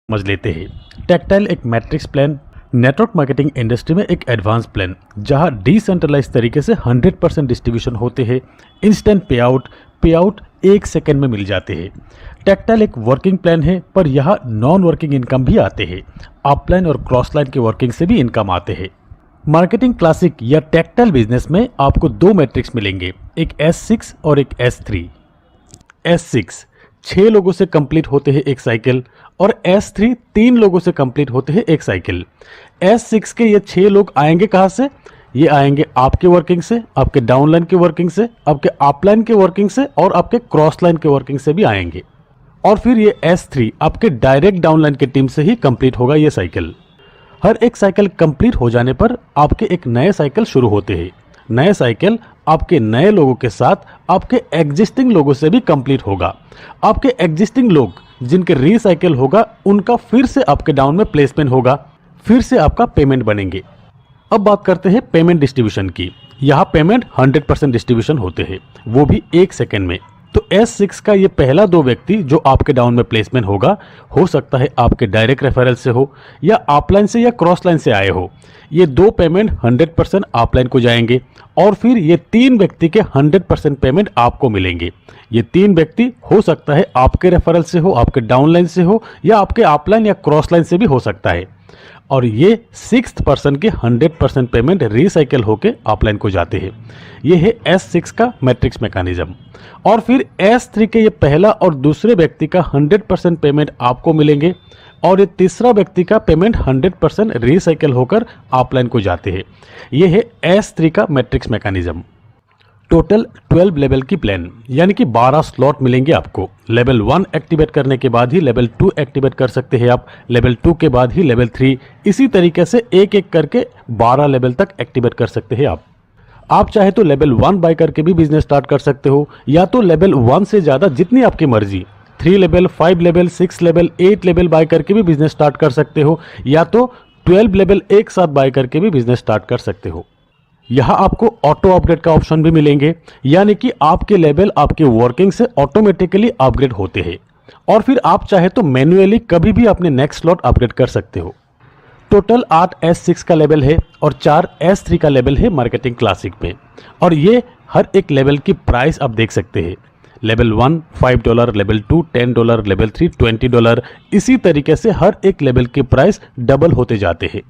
समझ लेते हैं। टैक्टाइल एक matrix plan network marketing industry में एक एडवांस प्लान जहां डिसेंट्रलाइज तरीके से 100% डिस्ट्रीब्यूशन होते हैं। इंस्टेंट पेआउट 1 सेकंड में मिल जाते हैं। टैक्टाइल एक वर्किंग प्लान है, पर यहाँ नॉन वर्किंग इनकम भी आते हैं। अपलाइन और क्रॉस लाइन की वर्किंग से भी इनकम आते हैं। मार्केटिंग क्लासिक या टैक्टाइल बिजनेस में आपको 2 मैट्रिक्स मिलेंगे, एक S6 और एक S3। S6 6 लोगों से कंप्लीट होते हैं एक साइकिल और S3 3 लोगों से कंप्लीट होते हैं एक साइकिल। S6 के ये 6 लोग आएंगे कहाँ से? ये आएंगे आपके वर्किंग से, आपके डाउनलाइन के वर्किंग से, आपके अपलाइन के वर्किंग से और आपके क्रॉस लाइन के वर्किंग से भी आएंगे। और फिर ये S3 आपके डायरेक्ट डाउनलाइन की टीम से ही कंप्लीट होगा ये साइकिल। हर एक साइकिल कंप्लीट हो जाने पर आपके एक नए साइकिल शुरू होते हैं। नए साइकिल आपके नए लोगों के साथ आपके एग्जिस्टिंग लोगों से भी कंप्लीट होगा। आपके एग्जिस्टिंग लोग जिनके रीसाइकिल होगा उनका फिर से आपके डाउन में प्लेसमेंट होगा, फिर से आपका पेमेंट बनेंगे। अब बात करते हैं पेमेंट डिस्ट्रीब्यूशन की। यहाँ पेमेंट 100% डिस्ट्रीब्यूशन होते हैं, वो भी 1 सेकेंड में। तो S6 का ये पहला 2 व्यक्ति जो आपके डाउन में प्लेसमेंट होगा, हो सकता है आपके डायरेक्ट रेफरल से हो या अपलाइन से या क्रॉस लाइन से आए हो। ये 2 पेमेंट 100% अपलाइन को जाएंगे और फिर ये 3 व्यक्ति के 100% पेमेंट आपको मिलेंगे। ये 3 व्यक्ति हो सकता है आपके रेफरल से हो, आपके डाउनलाइन से हो या आपके अपलाइन या क्रॉस लाइन से भी हो सकता है। और ये 6th पर्सन के 100% पेमेंट रिसाइकिल होके अपलाइन को जाते हैं। ये है S6 का मैट्रिक्स मैकेनिज्म। और फिर S3 के ये पहला और दूसरे व्यक्ति का 100% पेमेंट आपको मिलेंगे और ये तीसरा व्यक्ति का पेमेंट 100% रिसाइकिल होकर अपलाइन को जाते हैं। ये है S3 का मैट्रिक्स मैकेनिज्म। टोटल 12 लेवल की प्लान यानी कि 12 स्लॉट मिलेंगे आपको। लेवल 1 एक्टिवेट करने के बाद ही लेवल 2 एक्टिवेट कर सकते हैं आप, लेवल 2 के बाद ही लेवल 3, इसी तरीके से एक एक करके 12 लेवल तक एक्टिवेट कर सकते हैं आप चाहे तो लेवल 1 बाय करके भी बिजनेस स्टार्ट कर सकते हो, या तो लेवल 1 से ज़्यादा जितनी आपकी मर्जी 3 level, 5 level, 6 level, 8 level by करके भी बिजनेस स्टार्ट कर सकते हो, या तो 12 लेवल एक साथ बाय करके भी बिजनेस स्टार्ट कर सकते हो। यहाँ आपको ऑटो अपग्रेड का ऑप्शन भी मिलेंगे, यानी कि आपके लेवल आपके वर्किंग से ऑटोमेटिकली अपग्रेड होते हैं और फिर आप चाहे तो मैन्युअली कभी भी अपने नेक्स्ट स्लॉट अपग्रेड कर सकते हो। टोटल 8 S6 का लेवल है और 4 S3 का लेवल है मार्केटिंग क्लासिक में। और ये हर एक लेवल की प्राइस आप देख सकते हैं। लेवल 1 $5, लेवल 2 $10, लेवल 3 $20, इसी तरीके से हर एक लेवल की प्राइस डबल होते जाते हैं।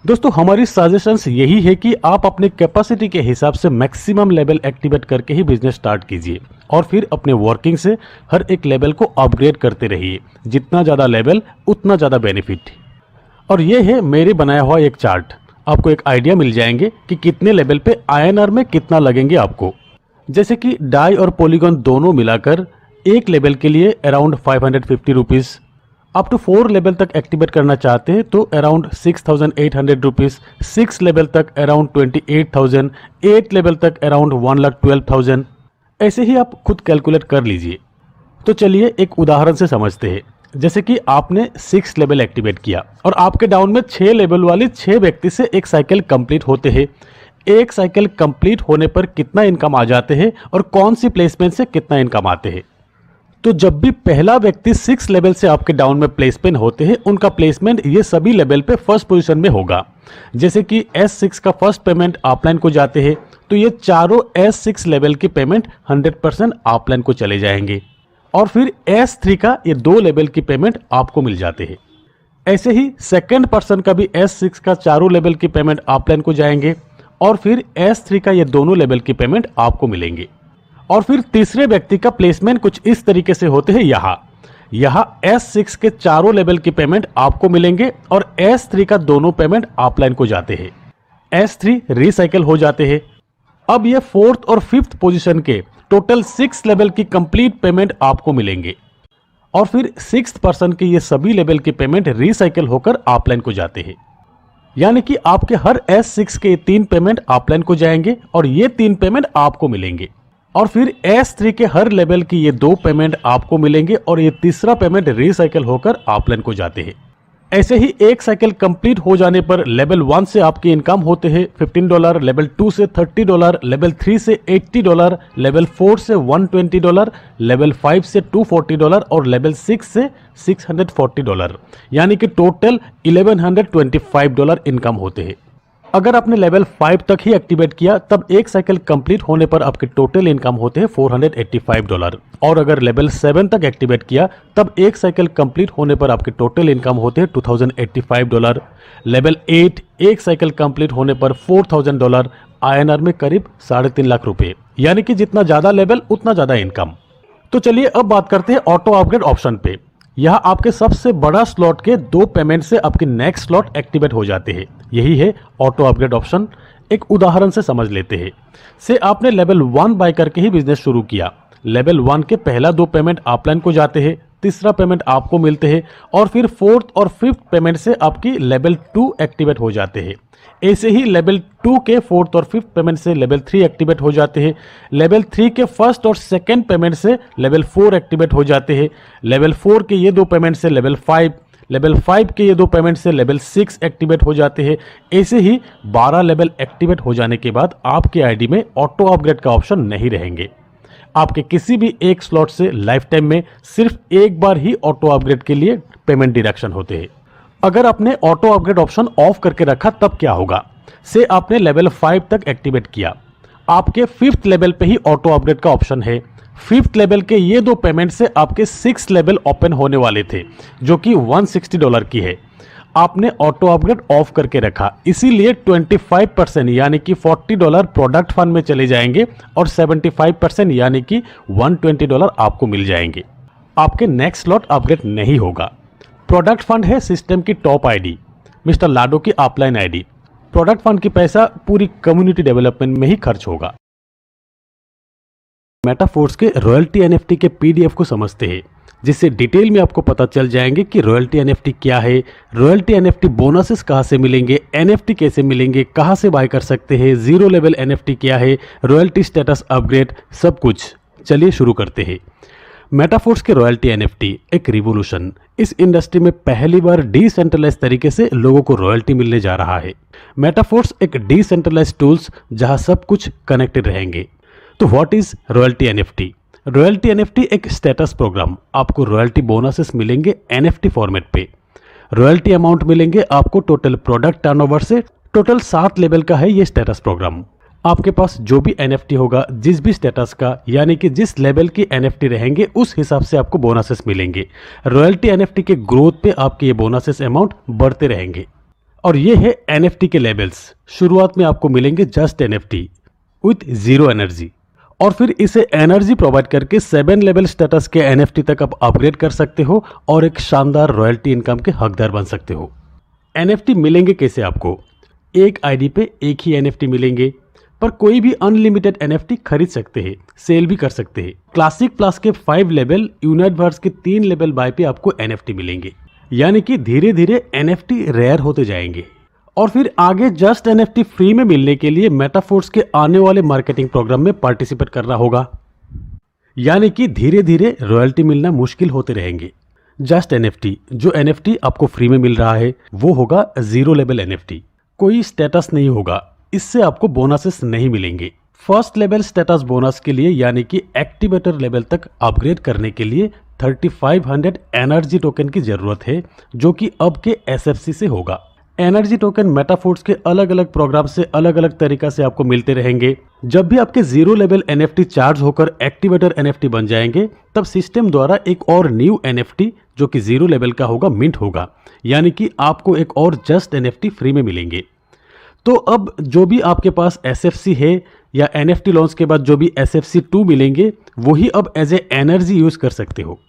दोस्तों हमारी सजेशंस यही है कि आप अपने कैपेसिटी के हिसाब से मैक्सिमम लेवल एक्टिवेट करके ही बिजनेस स्टार्ट कीजिए और फिर अपने वर्किंग से हर एक लेवल को अपग्रेड करते रहिए। जितना ज़्यादा लेवल उतना ज़्यादा बेनिफिट। और ये है मेरे बनाया हुआ एक चार्ट। आपको एक आइडिया मिल जाएंगे कि कितने लेवल पे INR में कितना लगेंगे आपको। जैसे कि डाई और पॉलीगॉन दोनों मिलाकर एक लेवल के लिए around 550 rupees. Up to 4 level तक एक्टिवेट करना चाहते हैं तो अराउंड 6,800 रुपीज़। 6 लेवल तक अराउंड 28,000, 8 लेवल तक अराउंड 1,12,000। ऐसे ही आप खुद कैलकुलेट कर लीजिए। तो चलिए एक उदाहरण से समझते हैं। जैसे कि आपने 6 लेवल एक्टिवेट किया और आपके डाउन में 6 लेवल वाले 6 व्यक्ति से एक साइकिल कंप्लीट होते हैं। एक साइकिल कंप्लीट होने पर कितना इनकम आ जाते हैं और कौन सी प्लेसमेंट से कितना इनकम आते हैं। तो जब भी पहला व्यक्ति 6 लेवल से आपके डाउन में प्लेसमेंट होते हैं, उनका प्लेसमेंट ये सभी लेवल पे फर्स्ट पोजीशन में होगा। जैसे कि S6 का फर्स्ट पेमेंट अपलाइन को जाते हैं तो ये चारों S6 लेवल की पेमेंट 100% अपलाइन को चले जाएंगे और फिर S3 का ये 2 लेवल की पेमेंट आपको मिल जाते हैं। ऐसे ही सेकंड पर्सन का भी S6 का चारों लेवल की पेमेंट अपलाइन को जाएंगे और फिर S3 का ये दोनों लेवल की पेमेंट आपको मिलेंगे। और फिर तीसरे व्यक्ति का प्लेसमेंट कुछ इस तरीके से होते हैं। यहाँ S6 के चारों लेवल की पेमेंट आपको मिलेंगे और S3 का दोनों पेमेंट अपलाइन को जाते हैं। S3 रिसाइकिल हो जाते हैं। अब ये 4th और 5th पोजीशन के टोटल 6 लेवल की कंप्लीट पेमेंट आपको मिलेंगे और फिर 6th पर्सन के ये सभी लेवल की पेमेंट रिसाइकिल होकर अपलाइन को जाते हैं। यानी कि आपके हर S6 के 3 पेमेंट अपलाइन को जाएंगे और ये 3 पेमेंट आपको मिलेंगे और फिर S3 के हर लेवल की ये 2 पेमेंट आपको मिलेंगे और ये तीसरा पेमेंट रिसाइकिल होकर अपलाइन को जाते हैं। ऐसे ही एक साइकिल कंप्लीट हो जाने पर लेवल 1 से आपके इनकम होते हैं $15, लेवल 2 से $30, लेवल 3 से $80, लेवल 4 से $120, लेवल 5 से $240 और लेवल 6 से $640, यानी कि टोटल $1125 इनकम होते हैं। अगर आपने लेवल 5 तक ही एक्टिवेट किया तब एक साइकिल कंप्लीट होने पर आपके टोटल इनकम होते हैं $485, और अगर लेवल 7 तक एक्टिवेट किया तब एक साइकिल कंप्लीट होने पर आपके टोटल इनकम होते हैं $2085, लेवल 8 एक साइकिल कंप्लीट होने पर $4000, INR में करीब 3.5 लाख रुपए, यानी कि जितना ज्यादा लेवल उतना ज्यादा इनकम। तो चलिए अब बात करते हैं ऑटो अपग्रेड ऑप्शन पे। यहाँ आपके सबसे बड़ा स्लॉट के 2 पेमेंट से आपके नेक्स्ट स्लॉट एक्टिवेट हो जाते हैं। यही है ऑटो अपग्रेड ऑप्शन। एक उदाहरण से समझ लेते हैं। से आपने लेवल 1 बाय करके ही बिजनेस शुरू किया। लेवल 1 के पहला 2 पेमेंट अपलाइन को जाते हैं, तीसरा पेमेंट आपको मिलते हैं और फिर 4th और 5th पेमेंट से आपकी लेवल 2 एक्टिवेट हो जाते हैं। ऐसे ही लेवल 2 के 4th और 5th पेमेंट से लेवल 3 एक्टिवेट हो जाते हैं। लेवल 3 के 1st और 2nd पेमेंट से लेवल 4 एक्टिवेट हो जाते हैं। लेवल 4 के ये 2 पेमेंट से लेवल 5, लेवल 5 के ये 2 पेमेंट से लेवल 6 एक्टिवेट हो जाते हैं। ऐसे ही 12 लेवल एक्टिवेट हो जाने के बाद आपके आईडी में ऑटो अपग्रेड का ऑप्शन नहीं रहेंगे। आपके किसी भी एक स्लॉट से लाइफ टाइम में सिर्फ एक बार ही ऑटो अपग्रेड के लिए पेमेंट डिडक्शन होते हैं। अगर आपने ऑटो अपग्रेड ऑप्शन ऑफ करके रखा तब क्या होगा? से आपने लेवल 5 तक एक्टिवेट किया, आपके 5th लेवल पे ही ऑटो अपग्रेड का ऑप्शन है। 5th लेवल के ये 2 पेमेंट से आपके 6th लेवल ओपन होने वाले थे जो कि $160 की है। आपने ऑटो अपग्रेड ऑफ करके रखा, इसीलिए 25% यानी कि $40 प्रोडक्ट फंड में चले जाएंगे और 75% यानी कि $120 आपको मिल जाएंगे। आपके नेक्स्ट स्लॉट अपग्रेड नहीं होगा। प्रोडक्ट फंड है सिस्टम की टॉप आईडी, मिस्टर लाडो की अपलाइन आईडी। प्रोडक्ट फंड की पैसा पूरी कम्युनिटी डेवलपमेंट में ही खर्च होगा। मेटाफोर्स के रॉयल्टी एनएफटी के पीडीएफ को समझते हैं, जिससे डिटेल में आपको पता चल जाएंगे कि रॉयल्टी एनएफटी क्या है, रॉयल्टी एनएफटी बोनसेस कहां से मिलेंगे, एनएफटी कैसे मिलेंगे, कहां से बाय कर सकते हैं, जीरो लेवल एनएफटी क्या है, रॉयल्टी स्टेटस अपग्रेड, सब कुछ। चलिए शुरू करते हैं। मेटाफोर्स के रॉयल्टी एनएफटी एक रिवोल्यूशन। इस इंडस्ट्री में पहली बार डिसेंट्रलाइज तरीके से लोगों को रॉयल्टी मिलने जा रहा है। मेटाफोर्स एक डिसेंट्रलाइज टूल्स जहां सब कुछ कनेक्टेड रहेंगे। तो what is royalty NFT? Royalty NFT एक स्टेटस प्रोग्राम। आपको रॉयल्टी बोनसेस मिलेंगे एनएफटी फॉर्मेट पे। रॉयल्टी अमाउंट मिलेंगे आपको टोटल प्रोडक्ट टर्नओवर से। टोटल 7 लेवल का है ये स्टेटस प्रोग्राम। आपके पास जो भी एनएफटी होगा, जिस भी स्टेटस का, यानी कि जिस लेवल की एनएफटी रहेंगे उस हिसाब से आपको बोनसेस मिलेंगे। रॉयल्टी एनएफटी के ग्रोथ पे आपके ये बोनसेस अमाउंट बढ़ते रहेंगे। और ये है एनएफटी के लेवल्स। शुरुआत में आपको मिलेंगे just NFT with zero energy, और फिर इसे एनर्जी प्रोवाइड करके 7 लेवल स्टेटस के एनएफटी तक आप अपग्रेड कर सकते हो और एक शानदार रॉयल्टी इनकम के हकदार बन सकते हो। एनएफटी मिलेंगे कैसे आपको? एक आईडी पे एक ही एनएफटी मिलेंगे, पर कोई भी अनलिमिटेड एनएफटी खरीद सकते हैं, सेल भी कर सकते हैं। क्लासिक प्लस के 5 लेवल, यूनिवर्स के 3 लेवल बाय पे आपको एनएफटी मिलेंगे, यानी कि धीरे धीरे एनएफटी रेयर होते जाएंगे। और फिर आगे जस्ट एनएफटी फ्री में मिलने के लिए मेटाफोर्स के आने वाले मार्केटिंग प्रोग्राम में पार्टिसिपेट करना होगा, यानी कि धीरे धीरे रॉयल्टी मिलना मुश्किल होते रहेंगे। जस्ट एनएफटी, जो एनएफटी आपको फ्री में मिल रहा है वो होगा जीरो लेवल एनएफटी। कोई स्टेटस नहीं होगा, इससे आपको बोनसेस नहीं मिलेंगे। फर्स्ट लेवल स्टेटस बोनस के लिए यानी कि एक्टिवेटर लेवल तक अपग्रेड करने के लिए 3500 एनर्जी टोकन की जरूरत है, जो कि अब के एसएफसी से होगा। एनर्जी टोकन मेटाफोर्स के अलग अलग प्रोग्राम से अलग अलग तरीका से आपको मिलते रहेंगे। जब भी आपके जीरो लेवल एनएफटी चार्ज होकर एक्टिवेटर एनएफटी बन जाएंगे, तब सिस्टम द्वारा एक और न्यू एनएफटी जो कि जीरो लेवल का होगा मिंट होगा, यानी कि आपको एक और जस्ट एनएफटी फ्री में मिलेंगे। तो अब जो भी आपके पास एसएफसी है या एनएफटी लॉन्च के बाद जो भी एसएफसी 2 मिलेंगे, वही अब एज ए एनर्जी यूज कर सकते हो।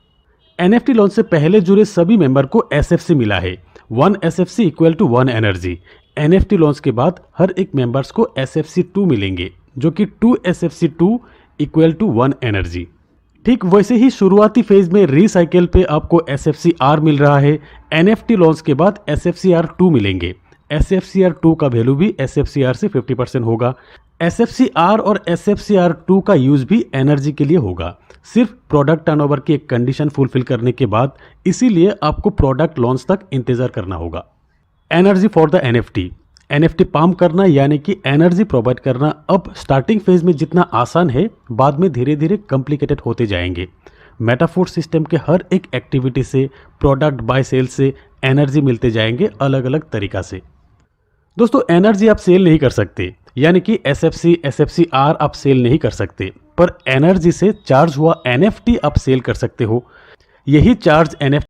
एनएफटी लॉन्च से पहले जुड़े सभी मेंबर को एसएफसी मिला है। 1 SFC equal to 1 energy. NFT launch के बाद हर एक मेंबर्स को एसएफसी 2 मिलेंगे, जो कि 2 एसएफसी 2 इक्वल टू 1 एनर्जी। ठीक वैसे ही शुरुआती फेज में रिसाइकिल पे आपको एसएफसी आर मिल रहा है। एनएफटी लॉन्च के बाद एसएफसी आर 2 मिलेंगे। एसएफसी आर 2 का वैल्यू भी एसएफसी आर से 50% होगा। SFCR और SFCR2 का यूज भी एनर्जी के लिए होगा, सिर्फ प्रोडक्ट टर्नओवर की एक कंडीशन फुलफिल करने के बाद, इसीलिए आपको प्रोडक्ट लॉन्च तक इंतजार करना होगा। Energy for the NFT palm करना यानी कि एनर्जी प्रोवाइड करना अब स्टार्टिंग फेज में जितना आसान है, बाद में धीरे धीरे कॉम्प्लिकेटेड होते जाएंगे। मेटाफोर्स सिस्टम के हर एक एक्टिविटी से, प्रोडक्ट बाय सेल से एनर्जी मिलते जाएंगे अलग अलग तरीका से। दोस्तों, एनर्जी आप सेल नहीं कर सकते, यानी कि SFC SFCR आप सेल नहीं कर सकते, पर एनर्जी से चार्ज हुआ NFT आप सेल कर सकते हो। यही चार्ज NFT